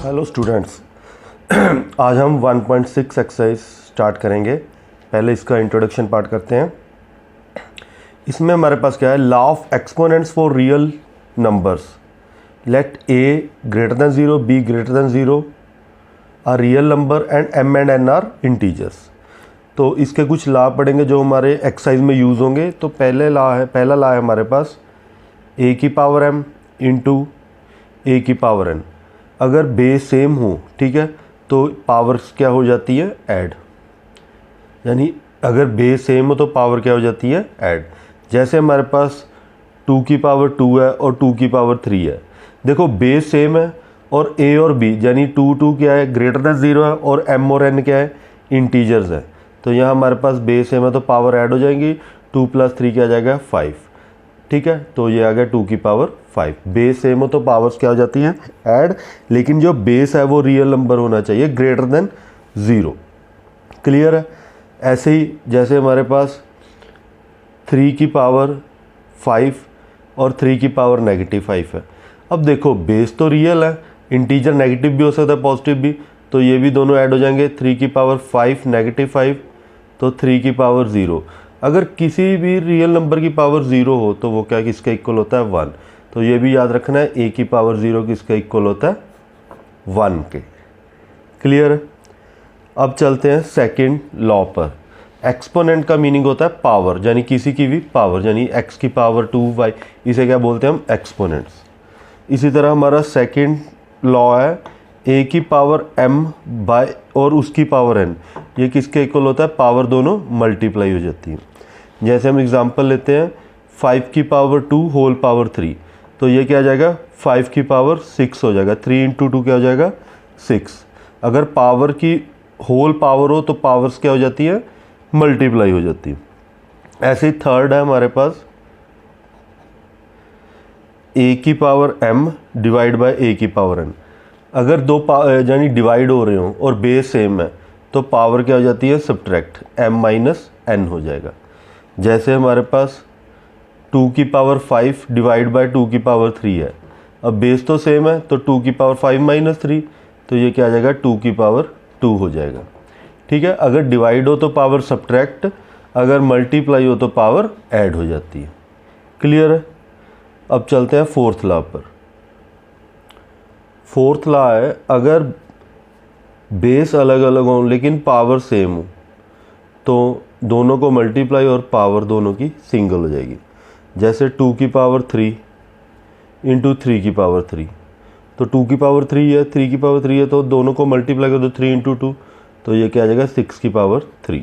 Hello students, आज हम 1.6 exercise start करेंगे। पहले इसका इंट्रोडक्शन पार्ट करते हैं। इसमें हमारे पास क्या है, law of exponents for real numbers. Let a greater than 0, b greater than 0, a real number and m and n are integers. तो इसके कुछ लॉ पढ़ेंगे जो हमारे एक्सरसाइज में यूज़ होंगे। तो पहला लॉ है हमारे पास a की पावर m इंटू a की पावर n। अगर बेस सेम हो, ठीक है, तो पावर्स क्या हो जाती है, ऐड। यानी अगर बेस सेम हो तो पावर क्या हो जाती है, ऐड। जैसे हमारे पास 2 की पावर 2 है और 2 की पावर 3 है। देखो बेस सेम है और a और b यानी 2 क्या है, ग्रेटर देन 0 है, और m और n क्या है, इंटीजर्स है। तो यहाँ हमारे पास बेस सेम है तो पावर ऐड हो जाएंगी। 2 + 3 क्या आ जाएगा, 5। ठीक है, तो ये आ गया 2 की पावर 5। बेस सेम हो तो पावर्स क्या हो जाती हैं, ऐड। लेकिन जो बेस है वो रियल नंबर होना चाहिए, ग्रेटर देन 0। क्लियर है। ऐसे ही जैसे हमारे पास 3 की पावर 5 और 3 की पावर -5 है। अब देखो बेस तो रियल है, इंटीजर नेगेटिव भी हो सकता है, पॉजिटिव भी, तो ये भी दोनों ऐड हो जाएंगे। 3 की पावर 5 -5 तो 3 की पावर 0। अगर किसी भी रियल नंबर की पावर 0 हो तो वो क्या किसके इक्वल होता है, 1। तो ये भी याद रखना है, a की पावर 0 किसके इक्वल होता है, 1 के। क्लियर है। अब चलते हैं सेकंड लॉ पर। एक्सपोनेंट का मीनिंग होता है पावर, यानी किसी की भी पावर, यानी x की पावर 2y, इसे क्या बोलते हैं हम, एक्सपोनेंट्स। इसी तरह हमारा सेकंड लॉ है a की पावर m बाय और उसकी पावर n, ये किसके इक्वल होता है, पावर दोनों मल्टीप्लाई हो जाती है। जैसे हम एग्जांपल लेते हैं 5 की पावर 2 होल पावर 3, तो ये क्या आ जाएगा, 5 की पावर 6 हो जाएगा। 3 × 2 क्या हो जाएगा, 6। अगर पावर की होल पावर हो तो पावर्स क्या हो जाती है, मल्टीप्लाई हो जाती है। ऐसे ही थर्ड है हमारे पास a की power m divide by a की पावर n। अगर दो यानी डिवाइड हो रहे हो और बेस सेम है तो पावर क्या हो जाती है, सब्ट्रैक्ट, m - n हो जाएगा। जैसे हमारे पास 2 की पावर 5 डिवाइड बाय 2 की पावर 3 है। अब बेस तो सेम है तो 2 की पावर 5 - 3, तो ये क्या आ जाएगा, 2 की पावर 2 हो जाएगा। ठीक है, अगर डिवाइड हो तो पावर सब्ट्रैक्ट, अगर मल्टीप्लाई हो तो पावर ऐड हो जाती है। क्लियर है। अब चलते हैं फोर्थ लॉ पर। फोर्थ लॉ है, अगर बेस अलग अलग हो लेकिन पावर सेम हो तो दोनों को मल्टीप्लाई और पावर दोनों की सिंगल हो जाएगी। जैसे 2 की पावर 3 इंटू 3 की पावर 3, तो 2 की पावर 3 है, 3 की पावर 3 है, तो दोनों को मल्टीप्लाई कर दो 3 × 2, तो ये क्या आ जाएगा, 6 की पावर 3।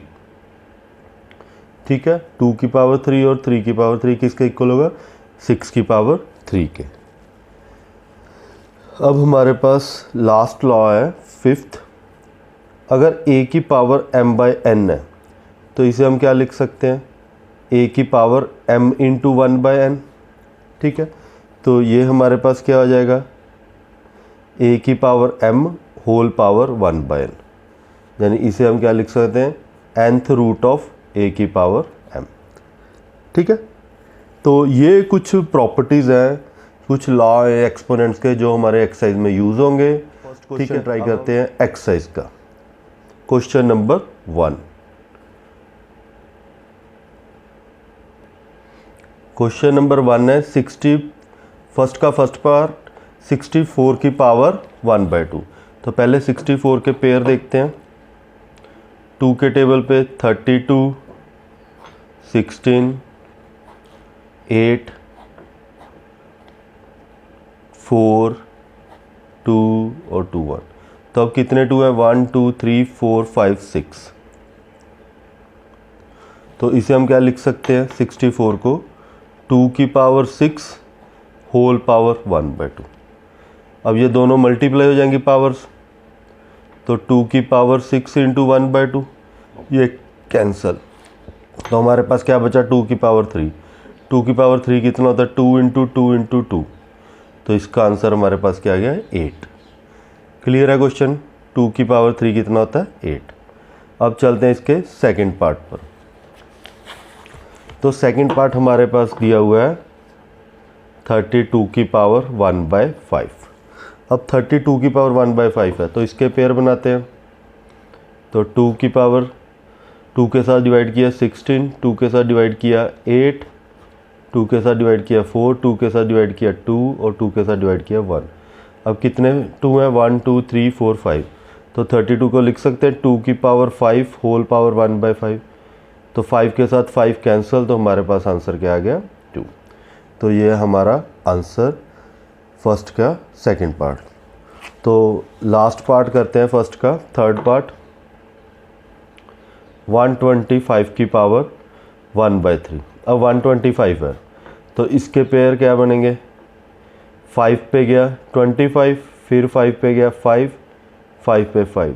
ठीक है, 2 की पावर 3 और 3 की पावर 3 किसके इक्वल होगा, 6 की पावर 3 के। अब हमारे पास लास्ट लॉ है फिफ्थ। अगर a की पावर m/n है तो इसे हम क्या लिख सकते हैं, a की पावर m × 1/n। ठीक है, तो ये हमारे पास क्या हो जाएगा, a की power m whole power 1/n, यानी इसे हम क्या लिख सकते हैं, nth रूट ऑफ a की पावर m। ठीक है, तो ये कुछ प्रॉपर्टीज़ हैं, कुछ लॉ है एक्सपोनेंट्स के जो हमारे एक्सरसाइज में यूज़ होंगे। ठीक है, ट्राई करते हैं एक्सरसाइज का। Question number 1। क्वेश्चन नंबर 1 है 60, फर्स्ट का फर्स्ट पार्ट 64 की पावर 1/2। तो पहले 64 के पेयर देखते हैं। 2 के टेबल पे 32, 16, 8, 4, 2 और 2 1। तो अब कितने 2 हैं, 1 2 3 4 5 6। तो इसे हम क्या लिख सकते हैं, 64 को 2 की पावर 6 होल पावर 1/2। अब ये दोनों मल्टीप्लाई हो जाएंगी पावर्स, तो 2 की पावर 6 × 1/2 ये कैंसल। तो हमारे पास क्या बचा, 2 की पावर 3। 2 की पावर 3 कितना होता है, 2 × 2 × 2। तो इसका आंसर हमारे पास क्या आ गया है, 8। क्लियर है क्वेश्चन। 2 की पावर 3 कितना होता है, 8। अब चलते हैं इसके सेकंड पार्ट पर। तो सेकंड पार्ट हमारे पास दिया हुआ है 32 की पावर 1/5। अब 32 की पावर 1/5 है, तो इसके पेयर बनाते हैं। तो 2 की पावर 2 के साथ डिवाइड किया 16, 2 के साथ डिवाइड किया 8, 2 के साथ डिवाइड किया 4, 2 के साथ डिवाइड किया 2 और 2 के साथ डिवाइड किया 1। अब कितने 2 हैं? 1 2 3 4 5। तो 32 को लिख सकते हैं 2 की पावर 5 होल पावर 1/5। तो 5 के साथ 5 कैंसिल, तो हमारे पास आंसर क्या आ गया? 2। तो ये हमारा आंसर फर्स्ट का सेकंड पार्ट। तो लास्ट पार्ट करते हैं फर्स्ट का, थर्ड पार्ट। 125 की पावर 1/3। अब 125 है, तो इसके पेयर क्या बनेंगे? 5 पे गया 25, फिर 5 पे गया 5, 5 पे 5।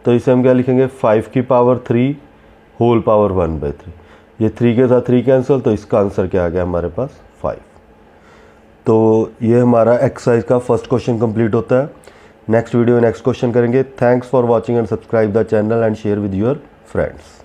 तो इसे हम क्या लिखेंगे? 5 की पावर 3 होल पावर 1/3। ये 3 के साथ 3 कैंसिल, तो इसका आंसर क्या आ गया हमारे पास? 5। तो ये हमारा एक्सरसाइज का फर्स्ट क्वेश्चन कंप्लीट होता है। नेक्स्ट वीडियो में नेक्स्ट क्वेश्चन करेंगे। Thanks for watching and subscribe the channel and share with your friends.